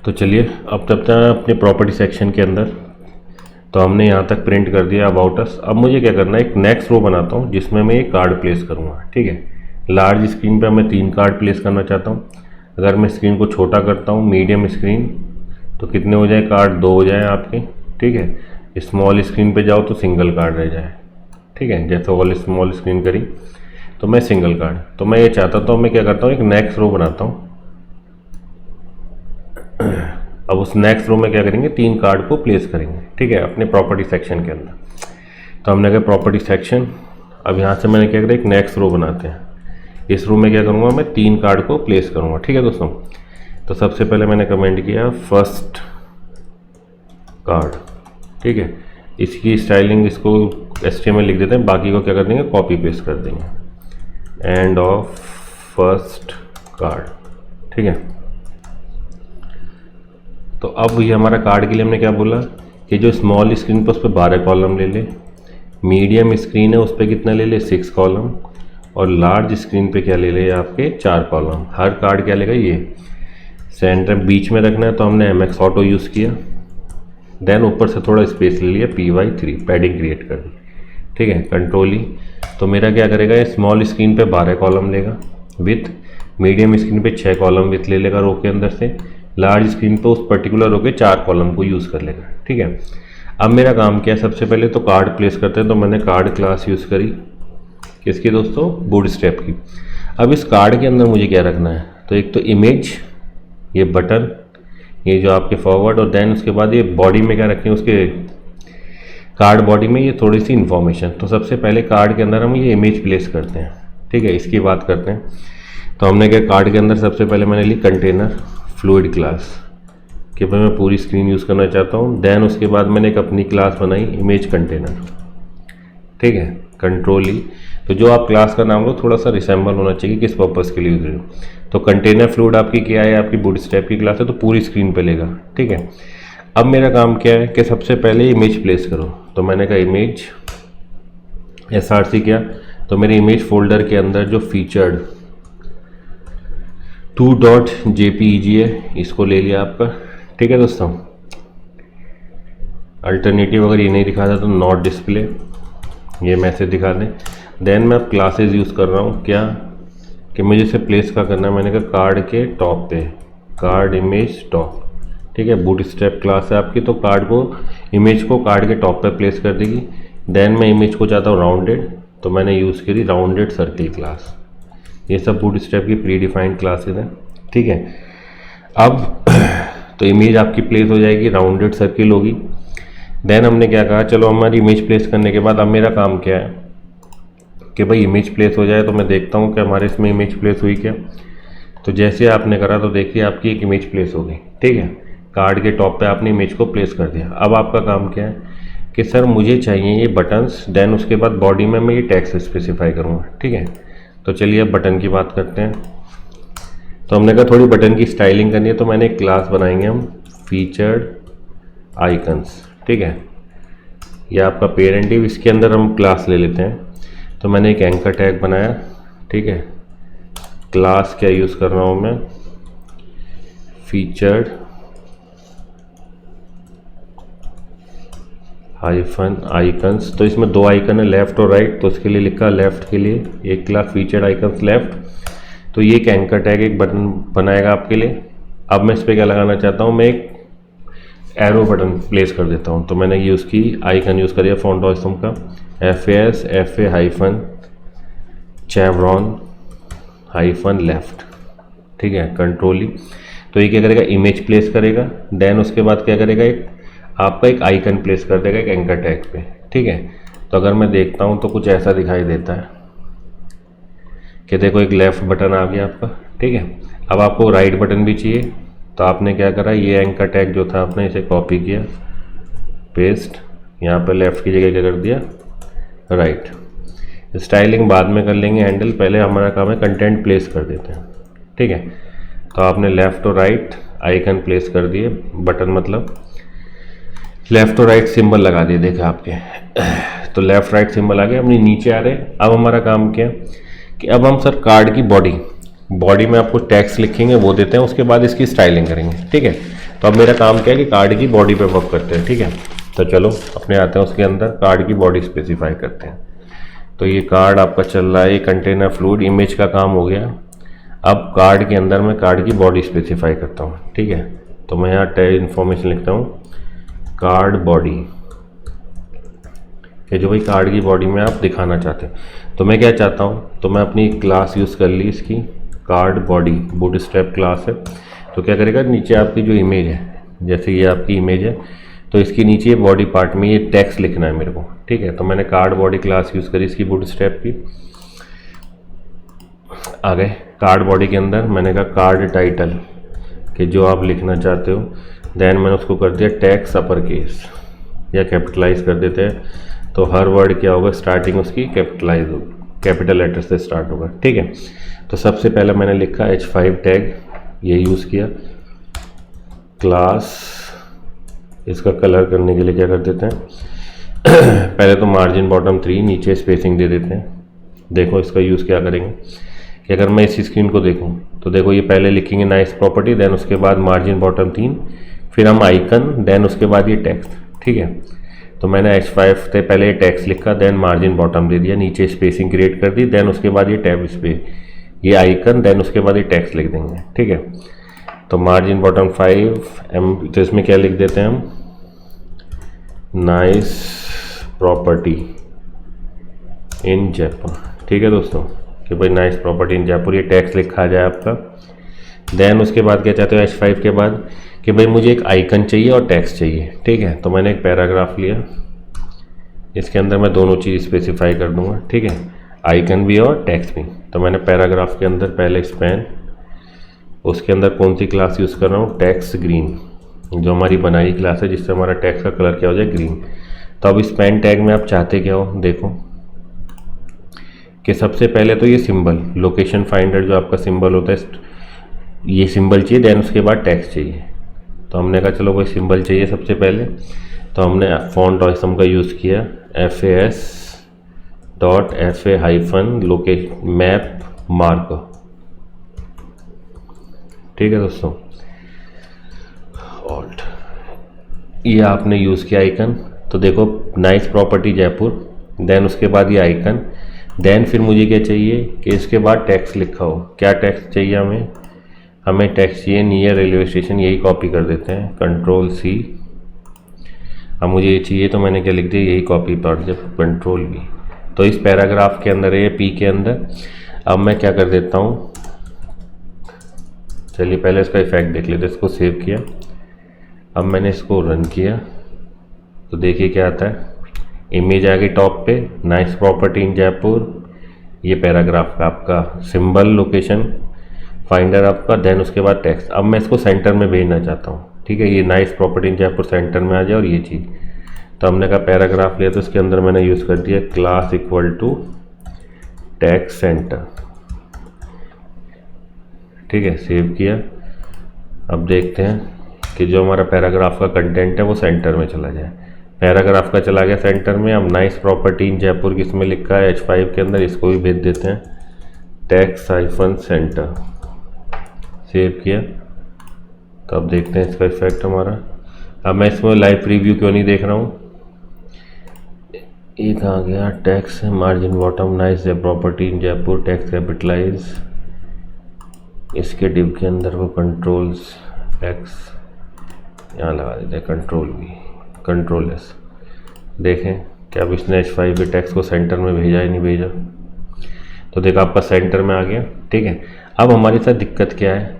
तो चलिए अब चलते हैं अपने प्रॉपर्टी सेक्शन के अंदर। तो हमने यहाँ तक प्रिंट कर दिया अबाउट अस। अब मुझे क्या करना है, एक नेक्स्ट रो बनाता हूँ जिसमें मैं एक कार्ड प्लेस करूँगा। ठीक है, लार्ज स्क्रीन पे मैं 3 कार्ड प्लेस करना चाहता हूँ। अगर मैं स्क्रीन को छोटा करता हूँ, मीडियम स्क्रीन, तो कितने हो जाए कार्ड? 2 हो जाए आपके। ठीक है, स्मॉल स्क्रीन पे जाओ तो सिंगल कार्ड रह जाए। ठीक है, जैसे ऑल स्मॉल स्क्रीन करी तो मैं सिंगल कार्ड। तो मैं ये चाहता तो मैं क्या करता हूँ, एक नेक्स्ट रो बनाता हूँ। अब उस नेक्स्ट रो में क्या करेंगे, 3 कार्ड को प्लेस करेंगे। ठीक है, अपने प्रॉपर्टी सेक्शन के अंदर। तो हमने कहा प्रॉपर्टी सेक्शन। अब यहाँ से मैंने क्या करा, एक नेक्स्ट रो बनाते हैं। इस रो में क्या करूँगा, मैं 3 कार्ड को प्लेस करूँगा। ठीक है दोस्तों, तो सबसे पहले मैंने कमेंट किया फर्स्ट कार्ड। ठीक है, इसकी स्टाइलिंग इसको HTML लिख देते हैं, बाकी को क्या कर देंगे, कॉपी पेस्ट कर देंगे। End of first card. ठीक है, तो अब ये हमारा कार्ड के लिए हमने क्या बोला कि जो स्मॉल स्क्रीन पर उस पर 12 कॉलम ले ले, मीडियम स्क्रीन है उस पर कितना ले ले, 6 कॉलम, और लार्ज स्क्रीन पे क्या ले ले आपके 4 कॉलम। हर कार्ड क्या लेगा, ये सेंटर बीच में रखना है तो हमने MX ऑटो यूज़ किया। देन ऊपर से थोड़ा स्पेस ले लिया, PY3 पैडिंग क्रिएट कर दी। ठीक है, कंट्रोल ई। तो मेरा क्या करेगा, ये स्मॉल स्क्रीन पे 12 कॉलम लेगा विथ, मीडियम स्क्रीन पे 6 कॉलम विथ ले लेगा रो के अंदर से, लार्ज स्क्रीन पे उस पर्टिकुलर रो के 4 कॉलम को यूज़ कर लेगा। ठीक है, अब मेरा काम क्या है, सबसे पहले तो कार्ड प्लेस करते हैं। तो मैंने कार्ड क्लास यूज़ करी, किसकी दोस्तों, बूटस्ट्रैप की। अब इस कार्ड के अंदर मुझे क्या रखना है, तो एक तो इमेज, ये बटन, ये जो आपके फॉरवर्ड, और देन उसके बाद ये बॉडी में क्या रखें, उसके कार्ड बॉडी में ये थोड़ी सी इन्फॉर्मेशन। तो सबसे पहले कार्ड के अंदर हम ये इमेज प्लेस करते हैं। ठीक है, इसकी बात करते हैं। तो हमने क्या, कार्ड के अंदर सबसे पहले मैंने ली कंटेनर फ्लूइड क्लास कि भाई मैं पूरी स्क्रीन यूज़ करना चाहता हूँ। देन उसके बाद मैंने एक अपनी क्लास बनाई इमेज कंटेनर। ठीक है, कंट्रोल ई। तो जो आप क्लास का नाम लो थोड़ा सा रिसेंबल होना चाहिए किस पर्पज़ के लिए यूज हो। तो कंटेनर फ्लूइड आपकी क्या है, आपकी बूटस्ट्रैप की क्लास है, तो पूरी स्क्रीन पे लेगा। ठीक है, अब मेरा काम क्या है कि सबसे पहले इमेज प्लेस करो। तो मैंने कहा इमेज SRC किया, तो मेरे इमेज फोल्डर के अंदर जो फीचर्ड 2.jpeg है इसको ले लिया आपका। ठीक है दोस्तों, अल्टरनेटिव अगर ये नहीं दिखा था तो नॉट डिस्प्ले, ये मैसेज दिखा दें। देन मैं अब क्लासेस यूज़ कर रहा हूँ क्या, कि मुझे इसे प्लेस का करना है। मैंने कहा कार्ड के टॉप पे, कार्ड इमेज टॉप। ठीक है, बूटस्ट्रैप क्लास है आपकी, तो कार्ड को, इमेज को कार्ड के टॉप पे प्लेस कर देगी। देन मैं इमेज को चाहता हूँ राउंडेड, तो मैंने यूज़ करी राउंडेड सर्किल क्लास। ये सब बूटस्ट्रैप की प्री डिफाइंड क्लासेस हैं। ठीक है, अब तो इमेज आपकी प्लेस हो जाएगी, राउंडेड सर्किल होगी। देन हमने क्या कहा, चलो हमारी इमेज प्लेस करने के बाद अब मेरा काम क्या है कि भाई इमेज प्लेस हो जाए तो मैं देखता हूँ कि हमारे इसमें इमेज प्लेस हुई क्या। तो जैसे आपने करा तो देखिए आपकी एक इमेज प्लेस हो गई। ठीक है, कार्ड के टॉप पे आपने इमेज को प्लेस कर दिया। अब आपका काम क्या है कि सर मुझे चाहिए ये बटन्स। देन उसके बाद बॉडी में मैं ये टेक्स्ट स्पेसिफाई करूँगा। ठीक है, तो चलिए अब बटन की बात करते हैं। तो हमने कहा थोड़ी बटन की स्टाइलिंग करनी है, तो मैंने एक क्लास बनाएंगे हम फीचर्ड आइकन्स। ठीक है, ये आपका पेरेंट है, इसके अंदर हम क्लास ले लेते हैं। तो मैंने एक एंकर टैग बनाया। ठीक है, क्लास क्या यूज़ कर रहा हूँ मैं, फीचर्ड हाइफन आइकन्स। तो इसमें 2 आइकन है, लेफ़्ट और राइट, तो इसके लिए लिखा लेफ़्ट के लिए एक क्लास फीचर्ड आइकन्स लेफ़्ट। तो ये एक एंकर टैग एक बटन बनाएगा आपके लिए। अब मैं इस पर क्या लगाना चाहता हूँ, मैं एक एरो बटन प्लेस कर देता हूँ। तो मैंने यूज़ की आइकन यूज़ करिए फॉन्ट ऑसम का FA हाइफन चेवरॉन हाइफन लेफ्ट। ठीक है, कंट्रोल ई। तो ये क्या करेगा, इमेज प्लेस करेगा। देन उसके बाद क्या करेगा, एक आपका एक आइकन प्लेस कर देगा एक एंकर टैग पे। ठीक है, तो अगर मैं देखता हूँ तो कुछ ऐसा दिखाई देता है कि देखो एक लेफ़्ट बटन आ गया आपका। ठीक है, अब आपको राइट बटन भी चाहिए, तो आपने क्या करा, ये एंकर टैग जो था आपने इसे कॉपी किया, पेस्ट, यहाँ पर लेफ़्ट की जगह क्या कर दिया, राइट। स्टाइलिंग बाद में कर लेंगे हैंडल, पहले हमारा काम है कंटेंट प्लेस कर देते हैं। ठीक है, तो आपने लेफ़्ट और राइट आइकन प्लेस कर दिए, बटन मतलब लेफ़्ट और राइट सिंबल लगा दिए, देखे आपके। तो लेफ़्ट राइट सिंबल आ गया, अपनी नीचे आ रहे। अब हमारा काम क्या है कि अब हम सर कार्ड की बॉडी बॉडी में आपको टेक्स्ट लिखेंगे वो देते हैं, उसके बाद इसकी स्टाइलिंग करेंगे, ठीक है। तो अब मेरा काम क्या है कि कार्ड की बॉडी पे वर्क करते हैं, ठीक है। तो चलो अपने आते हैं उसके अंदर, कार्ड की बॉडी स्पेसिफाई करते हैं। तो ये कार्ड आपका चल रहा है, ये कंटेनर फ्लूइड इमेज का काम हो गया। अब कार्ड के अंदर मैं कार्ड की बॉडी स्पेसिफाई करता हूँ, ठीक है। तो मैं यहाँ इन्फॉर्मेशन लिखता हूँ कार्ड बॉडी, कि जो भाई कार्ड की बॉडी में आप दिखाना चाहते हैं। तो मैं क्या चाहता हूँ, तो मैं अपनी क्लास यूज़ कर ली इसकी कार्ड बॉडी, बूटस्ट्रैप क्लास है। तो क्या करेगा, नीचे आपकी जो इमेज है, जैसे ये आपकी इमेज है, तो इसके नीचे बॉडी पार्ट में ये टेक्स्ट लिखना है मेरे को, ठीक है। तो मैंने कार्ड बॉडी क्लास यूज़ करी इसकी बूटस्ट्रैप की। आ गए कार्ड बॉडी के अंदर, मैंने कहा कार्ड टाइटल, कि जो आप लिखना चाहते हो। देन मैंने उसको कर दिया टेक्स्ट अपर केस या कैपिटलाइज कर देते हैं। तो हर वर्ड क्या होगा, स्टार्टिंग उसकी कैपिटलाइज होगी, कैपिटल लेटर से स्टार्ट होगा, ठीक है। तो सबसे पहले मैंने लिखा H5 टैग, ये यूज़ किया। क्लास, इसका कलर करने के लिए क्या कर देते हैं पहले तो मार्जिन बॉटम 3, नीचे स्पेसिंग दे देते हैं। देखो इसका यूज़ क्या करेंगे कि अगर मैं इस स्क्रीन को देखूं तो देखो ये पहले लिखेंगे नाइस प्रॉपर्टी, देन उसके बाद मार्जिन बॉटम 3, फिर हम आइकन, देन उसके बाद ये टेक्स्ट, ठीक है। तो मैंने H5 से पहले ये टेक्स्ट लिखा, देन मार्जिन बॉटम दे दिया, नीचे स्पेसिंग क्रिएट कर दी, देन उसके बाद ये टैब इस पर, ये आइकन, देन उसके बाद ये टेक्स्ट लिख देंगे, ठीक है। तो मार्जिन बॉटम 5 तो इसमें क्या लिख देते हैं हम, नाइस प्रॉपर्टी इन जयपुर, ठीक है दोस्तों, कि भाई नाइस प्रॉपर्टी इन जयपुर, ये टेक्स्ट लिखा जाए आपका। देन उसके बाद क्या चाहते हो H5 के बाद, कि भाई मुझे एक आइकन चाहिए और टेक्स्ट चाहिए, ठीक है। तो मैंने एक पैराग्राफ लिया, इसके अंदर मैं दोनों चीज़ स्पेसिफाई कर दूंगा, ठीक है, आइकन भी और टेक्स्ट भी। तो मैंने पैराग्राफ के अंदर पहले स्पैन, उसके अंदर कौन सी क्लास यूज़ कर रहा हूँ, टेक्स्ट ग्रीन, जो हमारी बनाई क्लास है जिससे हमारा टेक्स्ट का कलर क्या हो जाए, ग्रीन। तो अब स्पैन टैग में आप चाहते क्या हो, देखो कि सबसे पहले तो ये सिंबल, लोकेशन फाइंडर जो आपका सिंबल होता है, ये सिंबल चाहिए, देन उसके बाद टेक्स्ट चाहिए। तो हमने कहा चलो कोई सिंबल चाहिए सबसे पहले, तो हमने फॉन्ट ऑसम का यूज़ किया, FAS.FA- लोकेशन मैप मार्क, ठीक है दोस्तों। ऑल्ट, ये आपने यूज़ किया आइकन। तो देखो नाइस प्रॉपर्टी जयपुर, देन उसके बाद ये आइकन, देन फिर मुझे क्या चाहिए कि इसके बाद टेक्स्ट लिखा हो। क्या टेक्स्ट चाहिए हमें टेक्स्ट चाहिए नियर रेलवे स्टेशन, यही कॉपी कर देते हैं, Ctrl+C। अब मुझे ये चाहिए तो मैंने क्या लिख दिया, यही कॉपी पार्ट जब Ctrl+V। तो इस पैराग्राफ के अंदर है, P के अंदर। अब मैं क्या कर देता हूँ, चलिए पहले इसका इफेक्ट देख लेते हैं। इसको सेव किया, अब मैंने इसको रन किया तो देखिए क्या आता है, इमेज आ गई टॉप पे, नाइस प्रॉपर्टी इन जयपुर, ये पैराग्राफ का आपका सिंबल, लोकेशन फाइंडर आपका, देन उसके बाद टेक्स्ट। अब मैं इसको सेंटर में भेजना चाहता हूँ, ठीक है, ये nice property in Jaipur centre में आ जाए और ये चीज़। तो हमने कहा पैराग्राफ लिया, तो इसके अंदर मैंने यूज़ कर दिया class equal to text center, ठीक है, सेव किया। अब देखते हैं कि जो हमारा पैराग्राफ का कंटेंट है वो सेंटर में चला जाए। पैराग्राफ का चला गया सेंटर में। अब नाइस प्रॉपर्टी इन जयपुर किसमें लिखा है, H5 के अंदर, इसको भी भेज देते हैं टेक्स्ट सेंटर, सेव किया। तो अब देखते हैं इसका इफेक्ट हमारा। अब मैं इसमें लाइव प्रीव्यू क्यों नहीं देख रहा हूँ, एक आ गया text margin bottom nice property in Jaipur, text capitalize, इसके डिव के अंदर वो Ctrl+X यहाँ लगा देते हैं, Ctrl+V, Ctrl+S। देखें कि अब इसने H5 के टेक्स्ट को सेंटर में भेजा ही नहीं भेजा। तो देखो आपका सेंटर में आ गया, ठीक है। अब हमारे साथ दिक्कत क्या है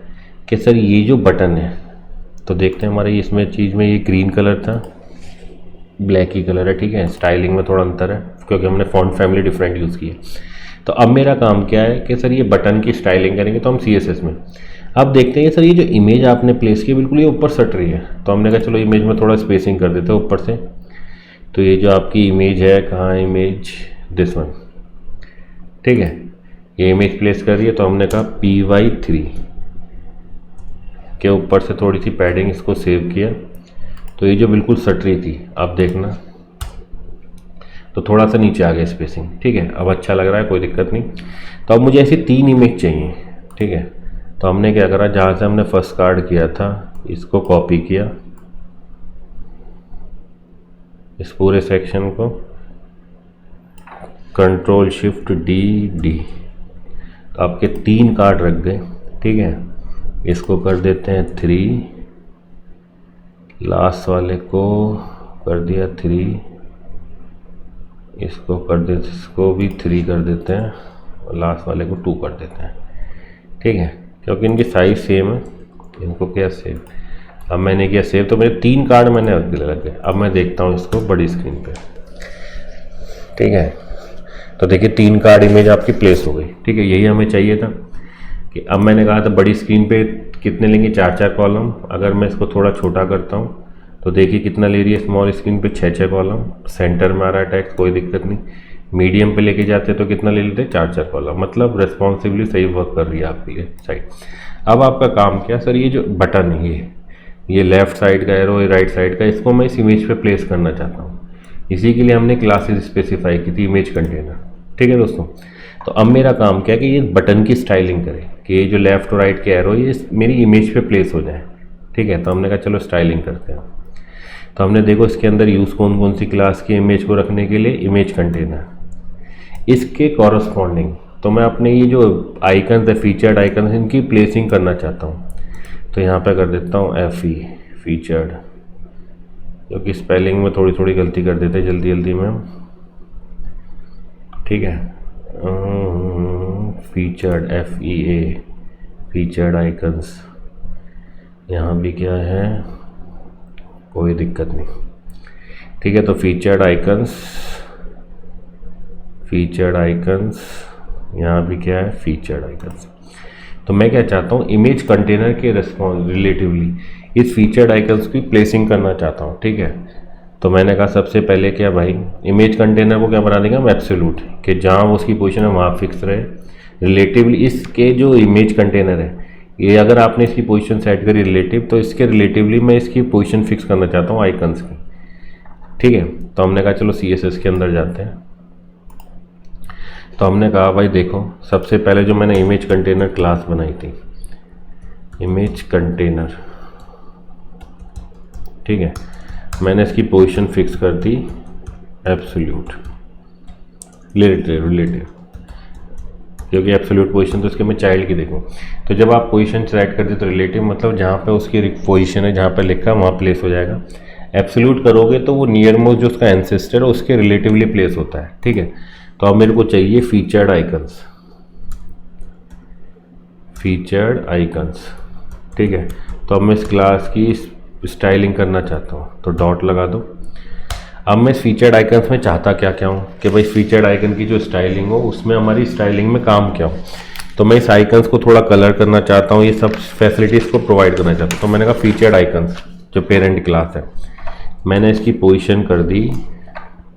कि सर ये जो बटन है, तो देखते हैं हमारे इसमें चीज़ में ये ग्रीन कलर था, ब्लैक ही कलर है, ठीक है। स्टाइलिंग में थोड़ा अंतर है क्योंकि हमने फॉन्ट फैमिली डिफरेंट यूज़ की है। तो अब मेरा काम क्या है कि सर ये बटन की स्टाइलिंग करेंगे तो हम CSS में। अब देखते हैं सर ये जो इमेज आपने प्लेस की बिल्कुल ये ऊपर सट रही है, तो हमने कहा चलो इमेज में थोड़ा स्पेसिंग कर देते हैं ऊपर से। तो ये जो आपकी इमेज है, कहाँ है इमेज, दिस वन, ठीक है, ये इमेज प्लेस कर रही है। तो हमने कहा PY3 के ऊपर से थोड़ी सी पैडिंग, इसको सेव किया। तो ये जो बिल्कुल सट रही थी, आप देखना, तो थोड़ा सा नीचे आ गया स्पेसिंग, ठीक है। अब अच्छा लग रहा है, कोई दिक्कत नहीं। तो अब मुझे ऐसी 3 इमेज चाहिए, ठीक है। तो हमने क्या करा, जहाँ से हमने फर्स्ट कार्ड किया था इसको कॉपी किया, इस पूरे सेक्शन को कंट्रोल शिफ्ट डी डी, तो आपके 3 कार्ड रख गए। ठीक है, इसको कर देते हैं 3, लास्ट वाले को कर दिया 3, इसको कर देते, इसको भी 3 कर देते हैं और लास्ट वाले को 2 कर देते हैं। ठीक है, क्योंकि इनकी साइज सेम है, इनको क्या सेव। अब मैंने किया सेव, तो मेरे 3 कार्ड मैंने लग गए। अब मैं देखता हूँ इसको बड़ी स्क्रीन पे। ठीक है, तो देखिए 3 कार्ड इमेज आपकी प्लेस हो गई। ठीक है, यही हमें चाहिए था कि अब मैंने कहा था बड़ी स्क्रीन पे कितने लेंगे, 4 कॉलम। अगर मैं इसको थोड़ा छोटा करता हूँ तो देखिए कितना ले रही है स्मॉल स्क्रीन पे, 6 कॉलम। सेंटर में आ रहा है टेक्स्ट, कोई दिक्कत नहीं। मीडियम पे लेके जाते तो कितना ले लेते, 4 कॉलम। मतलब रेस्पॉन्सिवली सही वर्क कर रही है आपके लिए साइड। अब आपका काम क्या सर, ये जो बटन है, ये लेफ्ट साइड का एरो, ये राइट साइड का, इसको मैं इस इमेज पे प्लेस करना चाहता हूँ। इसी के लिए हमने क्लासेस स्पेसिफाई की थी, इमेज कंटेनर। ठीक है दोस्तों, तो अब मेरा काम क्या है कि ये बटन की स्टाइलिंग करें कि ये जो लेफ्ट और राइट के एरो ये मेरी इमेज पे प्लेस हो जाए। ठीक है, तो हमने कहा चलो स्टाइलिंग करते हैं। तो हमने देखो इसके अंदर यूज़ कौन सी क्लास की इमेज को रखने के लिए, इमेज कंटेनर। इसके कॉरस्पॉन्डिंग तो मैं अपने ये जो आइकन्स है, फीचर्ड आइकन्स, इनकी प्लेसिंग करना चाहता हूँ। तो यहाँ पे कर देता हूँ FE, फीचर्ड, क्योंकि स्पेलिंग में थोड़ी गलती कर देते जल्दी में। ठीक है, फीचर्ड FEA, फीचर्ड आइकन्स। यहाँ भी क्या है, कोई दिक्कत नहीं। ठीक है, तो फीचर्ड आइकन्स, यहाँ भी क्या है, फीचर्ड आइकन्स। तो मैं क्या चाहता हूँ, इमेज कंटेनर के रिलेटिवली इस फीचर्ड आइकन्स की प्लेसिंग करना चाहता हूँ। ठीक है, तो मैंने कहा सबसे पहले क्या भाई, इमेज कंटेनर को क्या बना देंगे हम, एब्सोल्यूट, कि जहाँ उसकी पोजीशन है वहाँ फिक्स रहे। रिलेटिवली इसके जो इमेज कंटेनर है, ये अगर आपने इसकी पोजीशन सेट करी रिलेटिव, तो इसके रिलेटिवली मैं इसकी पोजीशन फिक्स करना चाहता हूँ आइकन्स की। ठीक है, तो हमने कहा चलो CSS के अंदर जाते हैं। तो हमने कहा भाई देखो, सबसे पहले जो मैंने इमेज कंटेनर क्लास बनाई थी, इमेज कंटेनर, ठीक है, मैंने इसकी पोजीशन फिक्स कर दी एब्सोल्यूट, रिलेटिव, क्योंकि एब्सोल्यूट पोजीशन तो इसके मैं चाइल्ड की देखूँ। तो जब आप पोजीशन सेलेक्ट कर दे तो रिलेटिव मतलब जहाँ पे उसकी पोजीशन है, जहाँ पे लिखा है वहाँ प्लेस हो जाएगा। एब्सोल्यूट करोगे तो वो नियर मोस्ट जो उसका एंसेस्टर है उसके रिलेटिवली प्लेस होता है। ठीक है, तो अब मेरे को चाहिए फीचर्ड आइकन्स। ठीक है, तो अब मैं इस क्लास की स्टाइलिंग करना चाहता हूँ, तो डॉट लगा दो। अब मैं इस फीचर्ड आइकन्स में चाहता क्या हूँ कि भाई फीचर्ड आइकन की जो स्टाइलिंग हो उसमें हमारी स्टाइलिंग में काम क्या हो। तो मैं इस आइकन्स को थोड़ा कलर करना चाहता हूँ, ये सब फैसिलिटीज़ को प्रोवाइड करना चाहता हूँ। तो मैंने कहा फीचर्ड आइकन्स जो पेरेंट क्लास है, मैंने इसकी पोजीशन कर दी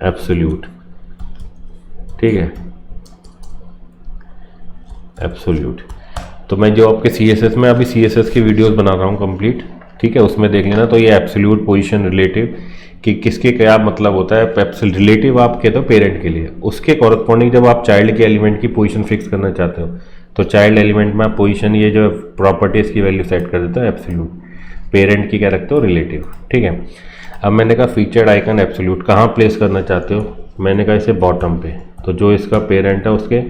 एब्सोल्यूट। ठीक है, एब्सोल्यूट। तो मैं जो आपके CSS में अभी CSS की वीडियोस बना रहा हूँ कंप्लीट, ठीक है, उसमें देख लेना। तो ये एब्सोल्यूट पोजीशन रिलेटिव कि किसके क्या मतलब होता है। रिलेटिव आप कहते हो पेरेंट के लिए, उसके कॉरस्पॉन्डिंग जब आप चाइल्ड के एलिमेंट की पोजीशन फिक्स करना चाहते हो तो चाइल्ड एलिमेंट में आप पोजीशन ये जो प्रॉपर्टीज़ की वैल्यू सेट कर देते हो एब्सोल्यूट, पेरेंट की क्या रखते हो रिलेटिव। ठीक है, अब मैंने कहा फीचर्ड आइकन एब्सोल्यूट कहाँ प्लेस करना चाहते हो, मैंने कहा इसे बॉटम पे, तो जो इसका पेरेंट है उसके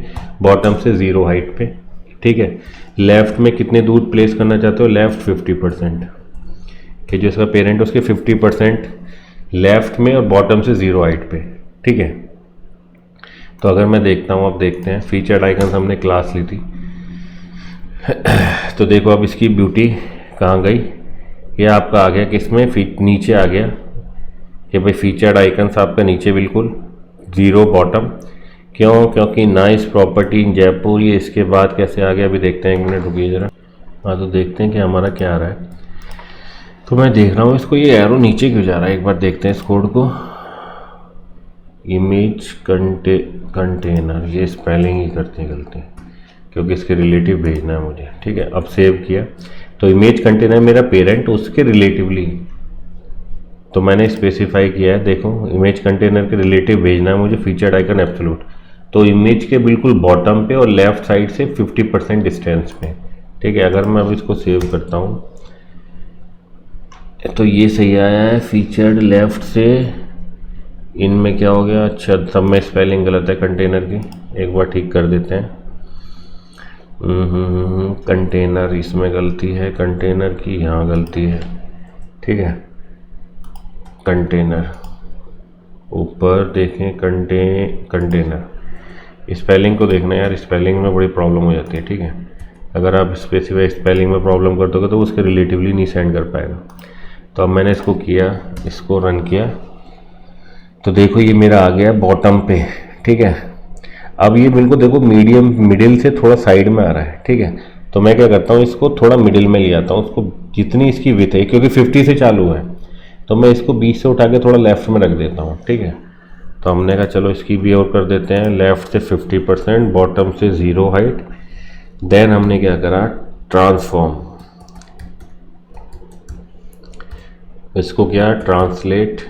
बॉटम से 0 हाइट पे। ठीक है, लेफ्ट में कितने दूर प्लेस करना चाहते हो, लेफ्ट 50%, कि जो इसका पेरेंट है उसके 50% लेफ्ट में और बॉटम से 0 हाइट पे। ठीक है, तो अगर मैं देखता हूँ, अब देखते हैं फीचर्ड आइकन्स हमने क्लास ली थी तो देखो अब इसकी ब्यूटी कहाँ गई, ये आपका आ गया कि इसमें नीचे आ गया कि भाई फीचर्ड आइकन्स आपका नीचे बिल्कुल 0 बॉटम। क्यों, क्योंकि नाइस प्रॉपर्टी इन जयपुर। ये इसके बाद कैसे आ गया अभी देखते हैं, 1 मिनट रुकिए ज़रा। हाँ, तो देखते हैं कि हमारा क्या आ रहा है। तो मैं देख रहा हूँ इसको, ये एरो नीचे क्यों जा रहा है, एक बार देखते हैं इस कोड को। इमेज कंटेनर, ये स्पेलिंग ही करते हैं गलती, क्योंकि इसके रिलेटिव भेजना है मुझे। ठीक है, अब सेव किया तो इमेज कंटेनर मेरा पेरेंट, उसके रिलेटिवली तो मैंने स्पेसिफाई किया है, देखो इमेज कंटेनर के रिलेटिव भेजना है मुझे फीचर्ड आइकन एब्सोल्यूट। तो इमेज के बिल्कुल बॉटम पे और लेफ्ट साइड से 50% डिस्टेंस पे। ठीक है, अगर मैं अब इसको सेव करता हूँ तो ये सही आया है। फीचर्ड लेफ्ट से इनमें क्या हो गया, अच्छा सब में स्पेलिंग गलत है कंटेनर की, एक बार ठीक कर देते हैं। कंटेनर इसमें गलती है, कंटेनर की यहाँ गलती है। ठीक है, कंटेनर ऊपर देखें, कंटेनर स्पेलिंग को देखना यार, स्पेलिंग में बड़ी प्रॉब्लम हो जाती है। ठीक है, अगर आप स्पेसिफाई स्पेलिंग में प्रॉब्लम कर दोगे तो उसके रिलेटिवली नहीं सेंड कर पाएगा। तो अब मैंने इसको किया, इसको रन किया तो देखो ये मेरा आ गया बॉटम पे। ठीक है, अब ये बिल्कुल देखो मीडियम मिडिल से थोड़ा साइड में आ रहा है। ठीक है, तो मैं क्या करता हूँ, इसको थोड़ा मिडिल में ले आता हूँ, उसको जितनी इसकी विड्थ है, क्योंकि 50 से चालू है तो मैं इसको 20 से उठा के थोड़ा लेफ्ट में रख देता हूँ। ठीक है, तो हमने कहा चलो इसकी भी और कर देते हैं, लेफ्ट से 50%, बॉटम से 0 हाइट। देन हमने क्या करा, ट्रांसफॉर्म, इसको क्या ट्रांसलेट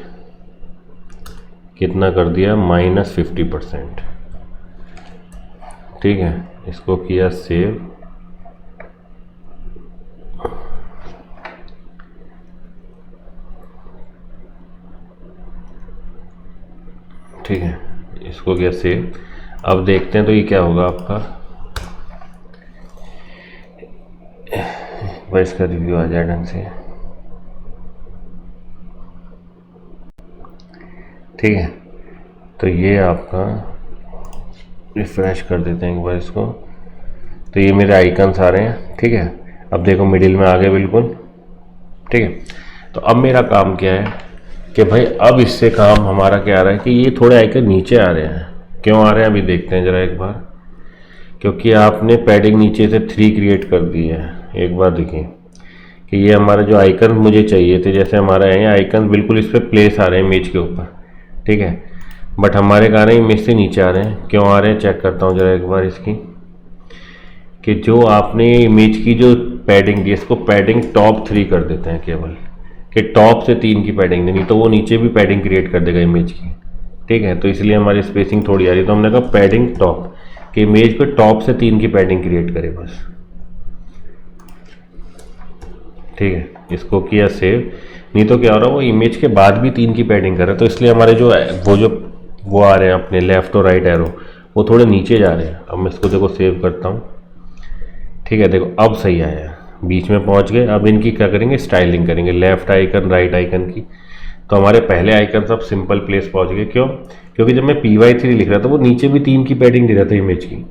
कितना कर दिया, -50%। ठीक है, इसको किया सेव। ठीक है, इसको किया सेव। अब देखते हैं तो ये क्या होगा आपका, भाई इसका रिव्यू आ जाए ढंग से। ठीक है, तो ये आपका रिफ्रेश कर देते हैं एक बार इसको, तो ये मेरे आइकन्स आ रहे हैं। ठीक है, अब देखो मिडिल में आ गए बिल्कुल। ठीक है, तो अब मेरा काम क्या है कि भाई अब इससे काम हमारा क्या आ रहा है कि ये थोड़े आइकन नीचे आ रहे हैं। क्यों आ रहे हैं अभी देखते हैं ज़रा एक बार, क्योंकि आपने पैडिंग नीचे से 3 क्रिएट कर दी है। एक बार देखिए कि ये हमारा जो आइकन मुझे चाहिए थे, जैसे हमारा है आइकन बिल्कुल इस पर प्लेस आ रहे हैं इमेज के ऊपर। ठीक है, बट हमारे आ रहे हैं इमेज से नीचे आ रहे हैं। क्यों आ रहे हैं चेक करता हूँ ज़रा एक बार इसकी, कि जो आपने इमेज की जो पैडिंग दी, इसको पैडिंग टॉप 3 कर देते हैं केवल, कि टॉप से 3 की पैडिंग देनी, तो वो नीचे भी पैडिंग क्रिएट कर देगा इमेज की। ठीक है, तो इसलिए हमारी स्पेसिंग थोड़ी आ रही है, तो हमने कहा पैडिंग टॉप, कि इमेज पे टॉप से 3 की पैडिंग क्रिएट करे बस। ठीक है, इसको किया सेव। नहीं तो क्या हो रहा है, वो इमेज के बाद भी 3 की पैडिंग कर रहा है, तो इसलिए हमारे वो आ रहे हैं अपने लेफ्ट और राइट एरो, वो थोड़े नीचे जा रहे हैं। अब मैं इसको देखो सेव करता हूँ। ठीक है, देखो अब सही आया, बीच में पहुँच गए। अब इनकी क्या करेंगे, स्टाइलिंग करेंगे, लेफ्ट आइकन राइट आइकन की। तो हमारे पहले आइकन सब सिंपल प्लेस पहुँच गए। क्यों, क्योंकि जब मैं PY3 लिख रहा था वो नीचे भी 3 की पैडिंग दे रहा था इमेज की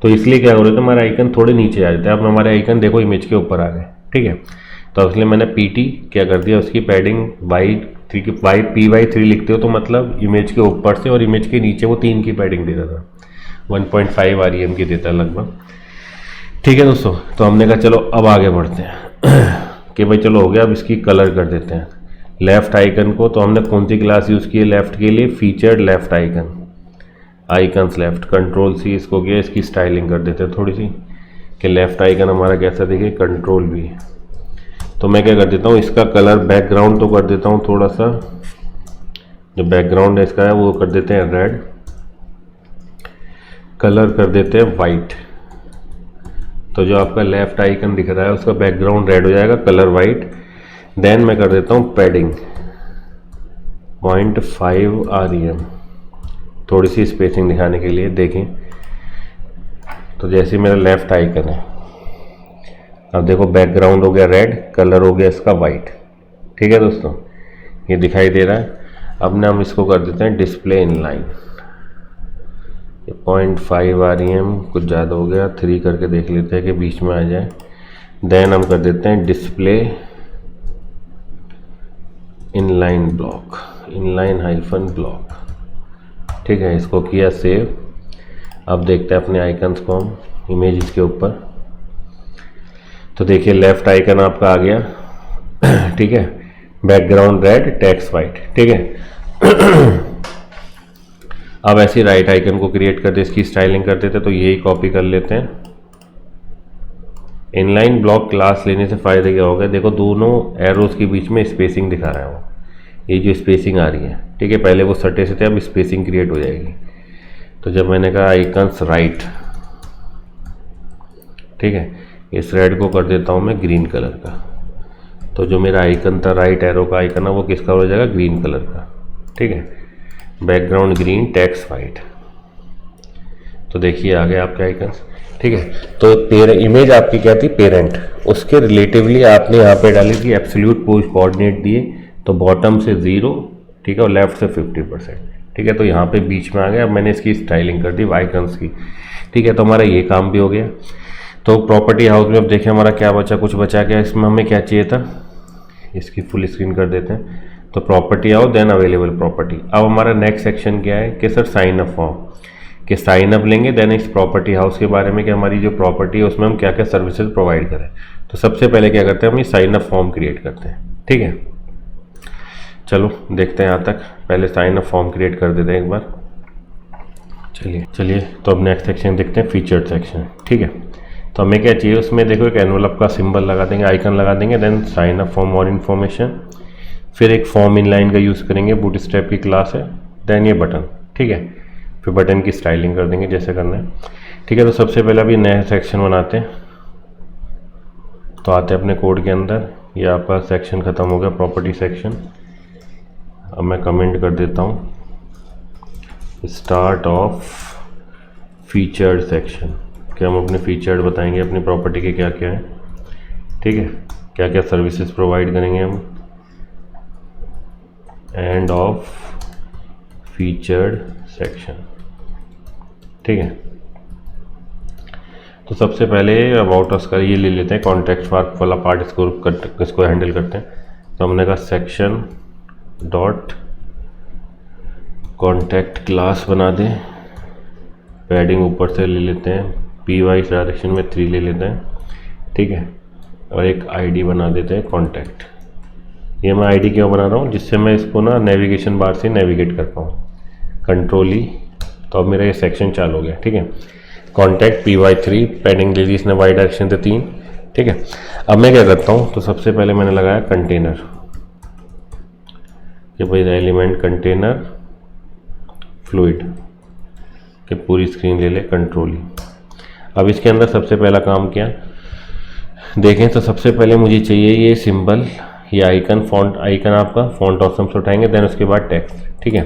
तो इसलिए क्या हो रहा था, हमारे आइकन थोड़े नीचे आ जाते हैं। अब हमारे आइकन देखो इमेज के ऊपर आ गए। ठीक है, तो इसलिए मैंने PT क्या कर दिया, उसकी पैडिंग PY3 लिखते हो तो मतलब इमेज के ऊपर से, और इमेज के नीचे वो 3 की पैडिंग देता था, 1.5 REM की देता लगभग। ठीक है दोस्तों, तो हमने कहा चलो अब आगे बढ़ते हैं कि भाई चलो हो गया, अब इसकी कलर कर देते हैं लेफ्ट आइकन को। तो हमने कौन सी क्लास यूज़ की है लेफ्ट के लिए, featured left icon, icons left, Ctrl+C इसको किया, इसकी स्टाइलिंग कर देते हैं थोड़ी सी कि लेफ्ट आइकन हमारा कैसा दिखे, Ctrl+V। तो मैं क्या कर देता हूँ, इसका कलर बैकग्राउंड तो कर देता हूँ थोड़ा सा, जो बैकग्राउंड है इसका है वो कर देते हैं रेड, कलर कर देते हैं वाइट। तो जो आपका लेफ्ट आइकन दिख रहा है उसका बैकग्राउंड रेड हो जाएगा, कलर वाइट। देन मैं कर देता हूँ पैडिंग 0.5 REM, थोड़ी सी स्पेसिंग दिखाने के लिए। देखें तो जैसे मेरा लेफ्ट आइकन है, अब देखो बैकग्राउंड हो गया रेड, कलर हो गया इसका वाइट। ठीक है दोस्तों, ये दिखाई दे रहा है। अब ना हम इसको कर देते हैं डिस्प्ले इनलाइन, 0.5 REM कुछ ज़्यादा हो गया, 3 करके देख लेते हैं कि बीच में आ जाए। देन हम कर देते हैं डिस्प्ले इनलाइन ब्लॉक, -ब्लॉक। ठीक है, इसको किया सेव। अब देखते हैं अपने आइकन्स को हम इमेज के ऊपर। तो देखिए लेफ्ट आइकन आपका आ गया। ठीक है, बैकग्राउंड रेड, टेक्स्ट वाइट। ठीक है अब ऐसे राइट आइकन को क्रिएट करते, इसकी स्टाइलिंग कर देते, तो यही कॉपी कर लेते हैं। इनलाइन ब्लॉक क्लास लेने से फ़ायदा क्या होगा, देखो दोनों एरोस के बीच में स्पेसिंग दिखा रहा है वो, ये जो स्पेसिंग आ रही है। ठीक है, पहले वो सटे से थे, अब स्पेसिंग क्रिएट हो जाएगी। तो जब मैंने कहा आइकन्स राइट, ठीक है, इस रेड को कर देता हूँ मैं ग्रीन कलर का, तो जो मेरा आइकन था राइट एरो का आइकन है वो किसका हो जाएगा, ग्रीन कलर का, ठीक है। Background green, text white. तो देखिए आ गए आपके आइकन्स, ठीक है। तो इमेज आपकी क्या थी, पेरेंट, उसके रिलेटिवली आपने यहाँ पे डाली थी एब्सोल्यूट पोज कोऑर्डिनेट दिए, तो बॉटम से 0, ठीक है, और लेफ्ट से 50%, ठीक है। तो यहाँ पे बीच में आ गया। अब मैंने इसकी स्टाइलिंग कर दी आइकन्स की, ठीक है। तो हमारा ये काम भी हो गया। तो प्रॉपर्टी हाउस में अब देखें हमारा क्या बचा, कुछ बचा क्या, इसमें हमें क्या चाहिए था, इसकी फुल स्क्रीन कर देते हैं। तो प्रॉपर्टी आओ, देन अवेलेबल प्रॉपर्टी। अब हमारा नेक्स्ट सेक्शन क्या है कि सर साइन अप फॉर्म, कि साइन अप लेंगे, देन इस प्रॉपर्टी हाउस के बारे में कि हमारी जो प्रॉपर्टी है उसमें हम क्या क्या सर्विसेज प्रोवाइड करें। तो सबसे पहले क्या करते हैं, हम ये साइन अप फॉर्म क्रिएट करते हैं, ठीक है। चलो देखते हैं यहाँ तक, पहले साइन अप फॉर्म क्रिएट कर देते हैं एक बार। चलिए तो अब नेक्स्ट सेक्शन देखते हैं, फीचर्ड सेक्शन, ठीक है। तो हमें क्या चाहिए उसमें, देखो एक एनवलप का सिंबल लगा देंगे, आइकन लगा देंगे, then sign up for more information, फिर एक फॉर्म इनलाइन का यूज़ करेंगे, बूटस्ट्रैप की क्लास है, देन ये बटन, ठीक है। फिर बटन की स्टाइलिंग कर देंगे जैसे करना है, ठीक है। तो सबसे पहले अभी नया सेक्शन बनाते हैं। तो आते हैं अपने कोड के अंदर, ये आपका सेक्शन ख़त्म हो गया, प्रॉपर्टी सेक्शन। अब मैं कमेंट कर देता हूँ स्टार्ट ऑफ फीचर्ड सेक्शन, कि हम अपने फीचर्ड बताएंगे अपनी प्रॉपर्टी के क्या क्या है, ठीक है, क्या क्या सर्विसेज प्रोवाइड करेंगे हम। एंड ऑफ फीचर्ड सेक्शन, ठीक है। तो सबसे पहले अबाउट अस का ये ले लेते हैं, कॉन्टेक्स्ट वर्क वाला पार्ट इसको हैंडल करते हैं। तो हमने कहा सेक्शन डॉट कॉन्टैक्ट क्लास बना दें, पैडिंग ऊपर से ले लेते हैं, पी वाइज डायरेक्शन में 3 ले लेते हैं, ठीक है। और एक आईडी बना देते हैं कॉन्टैक्ट। ये मैं आईडी क्यों बना रहा हूँ, जिससे मैं इसको ना नेविगेशन बार से नेविगेट कर पाऊँ, कंट्रोल ई। तो अब मेरा ये सेक्शन चालू हो गया, ठीक है। कॉन्टैक्ट PY3, पैडिंग ले ली इसने वाई डायरेक्शन से 3, ठीक है। अब मैं क्या करता हूँ, तो सबसे पहले मैंने लगाया कंटेनर, कि भाई एलिमेंट कंटेनर फ्लूइड, कि पूरी स्क्रीन ले ले, कंट्रोल ई। अब इसके अंदर सबसे पहला काम क्या देखें, तो सबसे पहले मुझे चाहिए ये सिंबल, ये आइकन, फॉन्ट आइकन आपका फॉन्ट ऑप्शन से उठाएंगे, देन उसके बाद टेक्स्ट, ठीक है।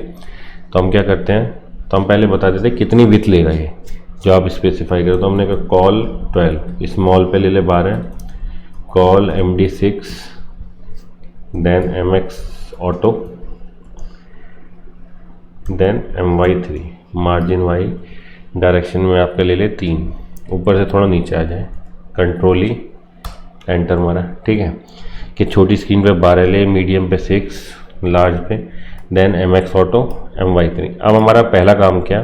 तो हम क्या करते हैं, तो हम पहले बता देते हैं कितनी विथ ले रहे हैं जो आप स्पेसिफाई करो। तो हमने कहा कॉल 12, स्मॉल पे ले ले 12, col MD6, then MX auto, then MY3, margin Y direction में आपका ले ले 3, ऊपर से थोड़ा नीचे आ जाए, कंट्रोल ई, एंटर मारा, ठीक है। कि छोटी स्क्रीन पे 12 ले, मीडियम पे 6, लार्ज पे, देन MX ऑटो, MY3। अब हमारा पहला काम क्या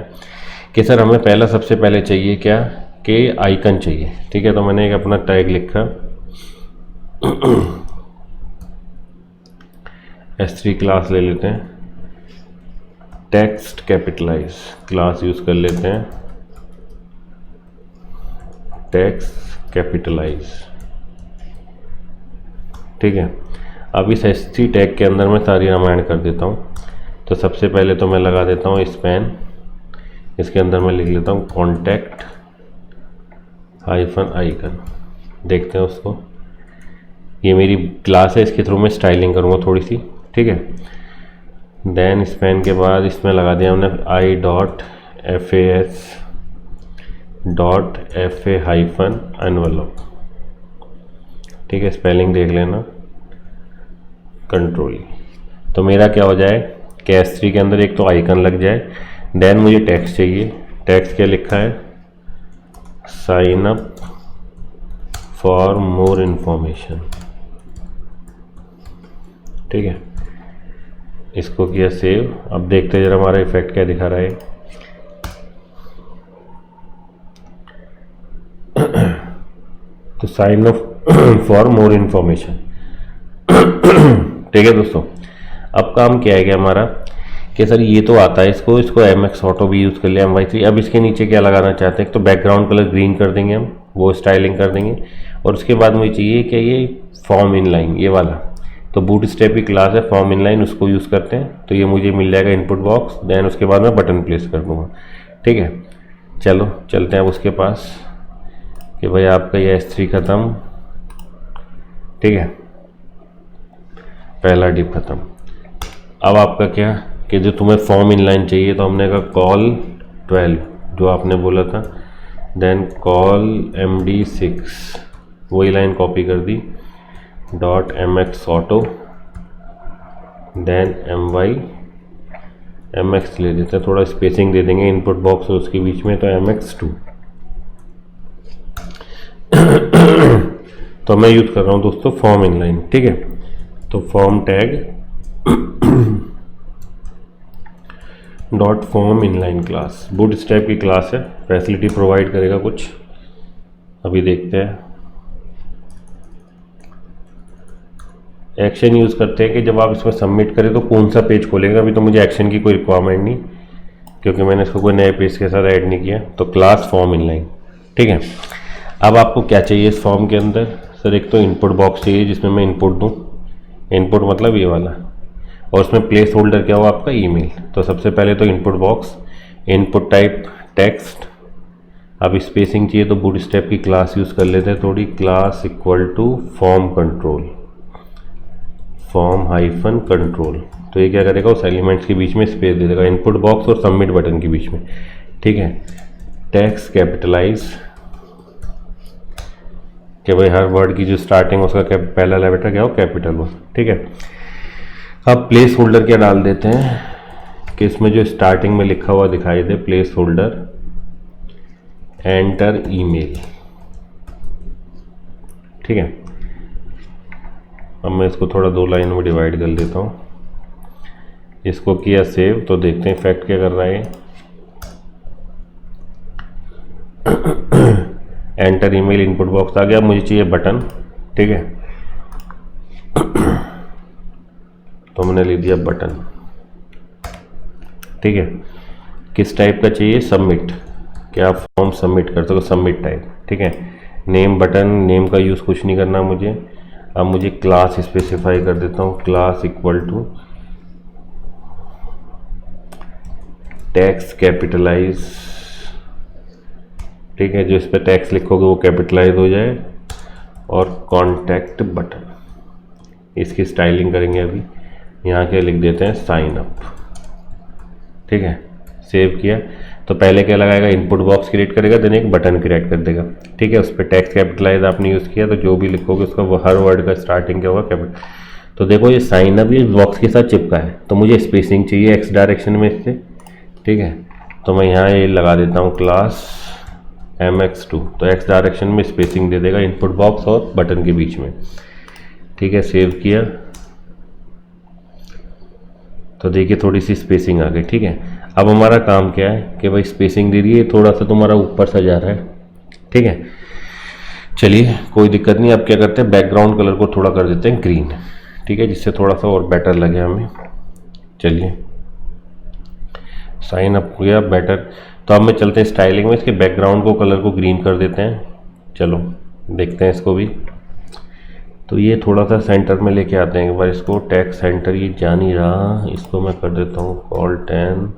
कि सर हमें पहला सबसे पहले चाहिए क्या कि आइकन चाहिए, ठीक है। तो मैंने एक अपना टैग लिखा S3 क्लास ले लेते हैं, टेक्स्ट कैपिटलाइज क्लास यूज़ कर लेते हैं, टेक्स्ट कैपिटलाइज, ठीक है। अब इस S3 टैग के अंदर मैं सारी रामायण कर देता हूँ। तो सबसे पहले तो मैं लगा देता हूँ स्पैन, इसके अंदर मैं लिख लेता हूँ कॉन्टैक्ट हाइफन आइकन, देखते हैं उसको। ये मेरी क्लास है, इसके थ्रू मैं स्टाइलिंग करूँगा थोड़ी सी, ठीक है। देन स्पैन के बाद इसमें लगा दिया हमने I.FAS.FA हाइफन एनवलप, ठीक है। स्पेलिंग देख लेना, कंट्रोल। तो मेरा क्या हो जाए कि S3 के अंदर एक तो आइकन लग जाए, देन मुझे टेक्स्ट चाहिए। टेक्स्ट क्या लिखा है, sign up for more information, ठीक है। इसको किया सेव। अब देखते हैं जरा हमारा इफेक्ट क्या दिखा रहा है। तो sign up for more information, ठीक है दोस्तों। अब काम क्या है कि हमारा कि सर ये तो आता है, इसको MX ऑटो भी यूज़ कर लिया, MY3। अब इसके नीचे क्या लगाना चाहते हैं, तो बैकग्राउंड कलर ग्रीन कर देंगे हम, वो स्टाइलिंग कर देंगे। और उसके बाद मुझे चाहिए कि ये फॉर्म इनलाइन, ये वाला, तो बूटस्ट्रैप की क्लास है फॉर्म इनलाइन, उसको यूज़ करते हैं। तो ये मुझे मिल जाएगा इनपुट बॉक्स, देन उसके बाद मैं बटन प्लेस कर दूँगा, ठीक है। चलो चलते हैं अब उसके पास कि भाई आपका ये S3 ख़त्म, ठीक है, पहला डिप ख़त्म। अब आपका क्या कि जो तुम्हें फॉर्म इनलाइन चाहिए, तो हमने कहा कॉल 12 जो आपने बोला था, देन कॉल MD6 वही लाइन कॉपी कर दी, dot MX auto, then MX ले देते हैं, थोड़ा स्पेसिंग दे देंगे इनपुट बॉक्स और उसके बीच में, तो MX2 तो मैं यूज़ कर रहा हूँ दोस्तों फॉर्म इनलाइन, ठीक है। तो form tag dot form inline class, bootstrap की क्लास है, फैसिलिटी प्रोवाइड करेगा कुछ, अभी देखते हैं। एक्शन यूज़ करते हैं कि जब आप इसमें सबमिट करें तो कौन सा पेज खोलेगा। अभी तो मुझे एक्शन की कोई रिक्वायरमेंट नहीं, क्योंकि मैंने इसको कोई नए पेज के साथ ऐड नहीं किया। तो क्लास फॉर्म इनलाइन, ठीक है। अब आपको क्या चाहिए इस फॉर्म के अंदर? सर एक तो इनपुट बॉक्स चाहिए जिसमें मैं इनपुट दूँ, इनपुट मतलब ये वाला, और उसमें प्लेस होल्डर क्या हो आपका ईमेल। तो सबसे पहले तो input box, input type text. अब स्पेसिंग चाहिए तो बूटस्ट्रैप की क्लास यूज़ कर लेते हैं थोड़ी, class equal to form control, form hyphen control. तो ये क्या करेगा, उस एलिमेंट्स के बीच में स्पेस दे देगा, इनपुट बॉक्स और सबमिट बटन के बीच में, ठीक है। टेक्स्ट कैपिटलाइज कि भाई हर वर्ड की जो स्टार्टिंग उसका पहला लेटर क्या हो, कैपिटल हो, ठीक है। अब प्लेस होल्डर क्या डाल देते हैं कि इसमें जो स्टार्टिंग में लिखा हुआ दिखाई दे, प्लेस होल्डर एंटर ईमेल, ठीक है। अब मैं इसको थोड़ा 2 लाइन में डिवाइड कर देता हूँ, इसको किया सेव, तो देखते हैं इफेक्ट क्या कर रहा है। एंटर ईमेल इनपुट बॉक्स आ गया। मुझे चाहिए बटन, ठीक है, तो मैंने ले दिया बटन, ठीक है। किस टाइप का चाहिए? सबमिट, क्या आप फॉर्म सबमिट कर सको, सबमिट टाइप, ठीक है। नेम बटन, नेम का यूज़ कुछ नहीं करना मुझे। अब मुझे क्लास स्पेसिफाई कर देता हूँ, class equal to text capitalize, ठीक है। जो इस पर टेक्स्ट लिखोगे वो कैपिटलाइज हो जाए, और कॉन्टैक्ट बटन, इसकी स्टाइलिंग करेंगे अभी। यहाँ के लिख देते हैं साइन अप, ठीक है। सेव किया तो पहले क्या लगाएगा, इनपुट बॉक्स क्रिएट करेगा, देन एक बटन क्रिएट कर देगा, ठीक है। उस पर टेक्स्ट कैपिटलाइज आपने यूज़ किया, तो जो भी लिखोगे उसका वो हर वर्ड का स्टार्टिंग क्या होगा, कैपिटल। तो देखो ये साइन अप ये बॉक्स के साथ चिपका है, तो मुझे स्पेसिंग चाहिए एक्स डायरेक्शन में इससे, ठीक है। तो मैं यहाँ ये लगा देता हूँ क्लास MX2, तो एक्स डायरेक्शन में स्पेसिंग दे देगा इनपुट बॉक्स और बटन के बीच में, ठीक है। सेव किया तो देखिए थोड़ी सी स्पेसिंग आ गई, ठीक है। अब हमारा काम क्या है कि भाई स्पेसिंग दे दी है, थोड़ा सा तुम्हारा ऊपर सा जा रहा है, ठीक है। चलिए कोई दिक्कत नहीं। अब क्या करते हैं, बैकग्राउंड कलर को थोड़ा कर देते हैं ग्रीन, ठीक है, जिससे थोड़ा सा और बेटर लगे हमें। चलिए साइन अप हो गया बेटर। तो अब में चलते हैं स्टाइलिंग में, इसके बैकग्राउंड को कलर को ग्रीन कर देते हैं। चलो देखते हैं इसको भी। तो ये थोड़ा सा सेंटर में लेके आते हैं एक बार इसको, टेक्स्ट सेंटर ये जा नहीं रहा, इसको मैं कर देता हूँ कॉल 10,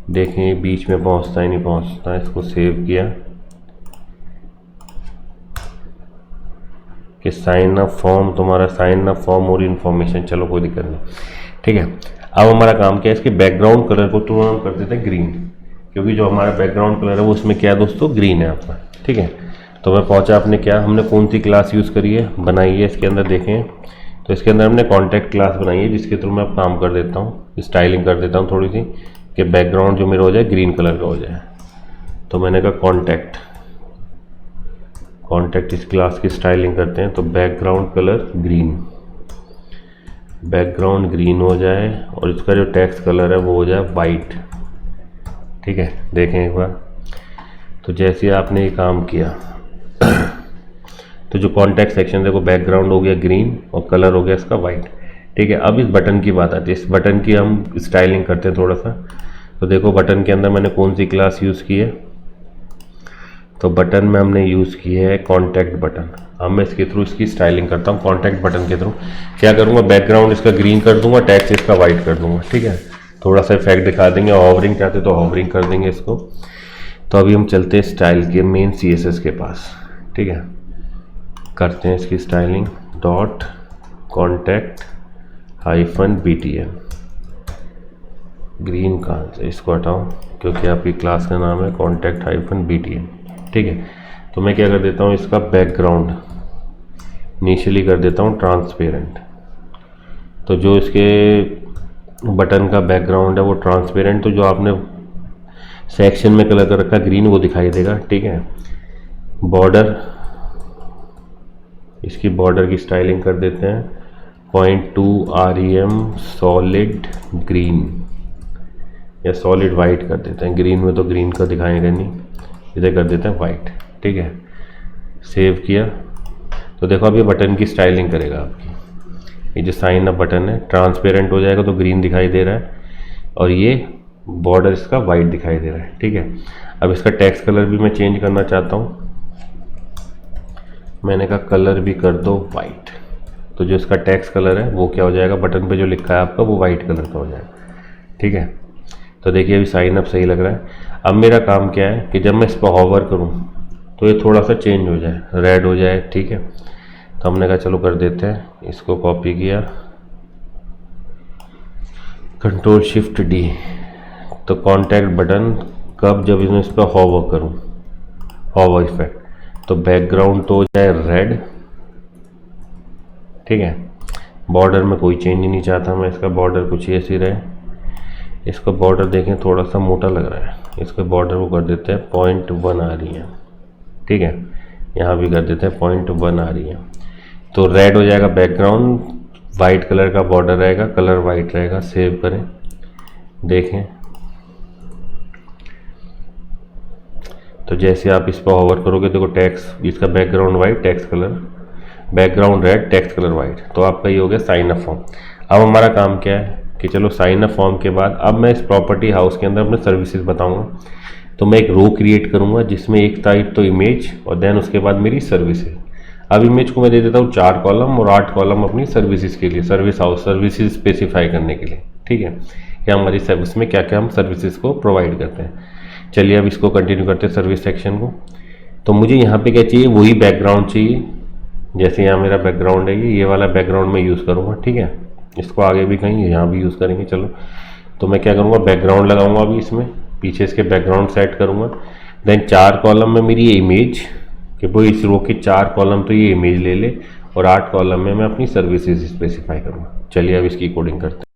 देखें बीच में पहुँचता है नहीं पहुँचता। इसको सेव किया कि साइन अप फॉर्म, तुम्हारा साइन अप फॉर्म और इन्फॉर्मेशन, चलो कोई दिक्कत नहीं, ठीक है। अब हमारा काम क्या है, इसके बैकग्राउंड कलर को तुरंत हम कर देते हैं ग्रीन, क्योंकि जो हमारा बैकग्राउंड कलर है वो उसमें क्या है दोस्तों, ग्रीन है आपका, ठीक है। तो मैं पहुंचा, आपने क्या, हमने कौन सी क्लास यूज़ करी है, बनाई है इसके अंदर, देखें तो इसके अंदर हमने कॉन्टैक्ट क्लास बनाई है, जिसके थ्रू मैं अब काम कर देता हूँ, स्टाइलिंग कर देता हूँ थोड़ी सी कि बैकग्राउंड जो मेरा हो जाए ग्रीन कलर का हो जाए। तो मैंने कहा कॉन्टैक्ट, कॉन्टैक्ट इस क्लास की स्टाइलिंग करते हैं, तो background colour green, background green हो जाए और इसका जो टेक्स्ट कलर है वो हो जाए वाइट, ठीक है। देखें एक बार, तो जैसे आपने ये काम किया तो जो कॉन्टैक्ट सेक्शन देखो, बैकग्राउंड हो गया ग्रीन और कलर हो गया इसका वाइट, ठीक है। अब इस बटन की बात आती है, इस बटन की हम स्टाइलिंग करते हैं थोड़ा सा। तो देखो बटन के अंदर मैंने कौन सी क्लास यूज़ की है, तो बटन में हमने यूज़ की है कॉन्टैक्ट बटन। अब मैं इसके थ्रू इसकी स्टाइलिंग करता हूँ, कॉन्टैक्ट बटन के थ्रू क्या करूँगा, बैकग्राउंड इसका ग्रीन कर दूंगा, टेक्स्ट इसका वाइट कर दूंगा, ठीक है। थोड़ा सा इफेक्ट दिखा देंगे, हॉवरिंग चाहते तो हॉवरिंग कर देंगे इसको। तो अभी हम चलते हैं स्टाइल के मेन CSS के पास, ठीक है। करते हैं इसकी styling, dot contact -BTM, green कहाँ से, इसको हटाओ क्योंकि आपकी क्लास का नाम है कॉन्टैक्ट -BTM, ठीक है। तो मैं क्या कर देता हूँ, इसका बैकग्राउंड इनिशियली कर देता हूँ ट्रांसपेरेंट। तो जो इसके बटन का बैकग्राउंड है वो ट्रांसपेरेंट, तो जो आपने सेक्शन में कलर कर रखा ग्रीन वो दिखाई देगा, ठीक है। बॉर्डर, इसकी बॉर्डर की स्टाइलिंग कर देते हैं 0.2 REM सॉलिड ग्रीन या सॉलिड वाइट कर देते हैं। ग्रीन में तो ग्रीन का दिखाएंगे नहीं, इधर कर देते हैं वाइट, ठीक है। सेव किया तो देखो अब ये बटन की स्टाइलिंग करेगा आपकी। ये जो साइन अप बटन है ट्रांसपेरेंट हो जाएगा तो ग्रीन दिखाई दे रहा है, और ये बॉर्डर इसका वाइट दिखाई दे रहा है, ठीक है। अब इसका टेक्स्ट कलर भी मैं चेंज करना चाहता हूँ, मैंने कहा कलर भी कर दो वाइट। तो जो इसका टेक्स्ट कलर है वो क्या हो जाएगा, बटन पे जो लिखा है आपका वो वाइट कलर का हो जाएगा, ठीक है। तो देखिए अभी साइन अप सही लग रहा है। अब मेरा काम क्या है कि जब मैं इस पर हॉवर करूँ तो ये थोड़ा सा चेंज हो जाए, रेड हो जाए, ठीक है। तो हमने कहा चलो कर देते हैं, इसको कॉपी किया, Ctrl+Shift+D। तो कॉन्टैक्ट बटन कब, जब इस पर हॉवर करूँ, हॉवर इफेक्ट, तो बैकग्राउंड तो हो जाए रेड, ठीक है। बॉर्डर में कोई चेंज ही नहीं चाहता मैं, इसका बॉर्डर कुछ ही ऐसी रहे। इसका बॉर्डर देखें थोड़ा सा मोटा लग रहा है, इसका बॉर्डर को कर देते हैं 0.1 REM, ठीक है। यहाँ भी कर देते हैं 0.1 REM। तो रेड हो जाएगा बैकग्राउंड, वाइट कलर का बॉर्डर रहेगा, कलर वाइट रहेगा। सेव करें, देखें तो जैसे आप इस पर हॉवर करोगे देखो टेक्स्ट, इसका background white, text colour, background red, text colour white. तो आपका ये हो गया साइन अप फॉर्म। अब हमारा काम क्या है कि चलो साइन अप फॉर्म के बाद अब मैं इस प्रॉपर्टी हाउस के अंदर अपने सर्विसेज बताऊंगा। तो मैं एक रो क्रिएट करूंगा जिसमें एक टाइप तो इमेज और देन उसके बाद मेरी सर्विसेज। अब इमेज को मैं दे देता हूँ 4 कॉलम और 8 कॉलम अपनी सर्विसेज के लिए, सर्विस हाउस सर्विसेज स्पेसिफाई करने के लिए, ठीक है, कि हमारी सर्विस में क्या क्या हम सर्विसेज को प्रोवाइड करते हैं। चलिए अब इसको कंटिन्यू करते हैं सर्विस सेक्शन को। तो मुझे यहाँ पे क्या चाहिए, वही बैकग्राउंड चाहिए। जैसे यहाँ मेरा बैकग्राउंड है ये वाला बैकग्राउंड मैं यूज़ करूँगा, ठीक है। इसको आगे भी कहीं यहाँ भी यूज़ करेंगे। चलो तो मैं क्या करूँगा, बैकग्राउंड लगाऊंगा अभी इसमें, पीछे इसके बैकग्राउंड सेट करूँगा। देन 4 कॉलम में मेरी ये इमेज, कि वो इस रो के 4 कॉलम तो ये इमेज ले ले, और 8 कॉलम में मैं अपनी सर्विसेज स्पेसिफाई करूँगा। चलिए अब इसकी कोडिंग करते हैं।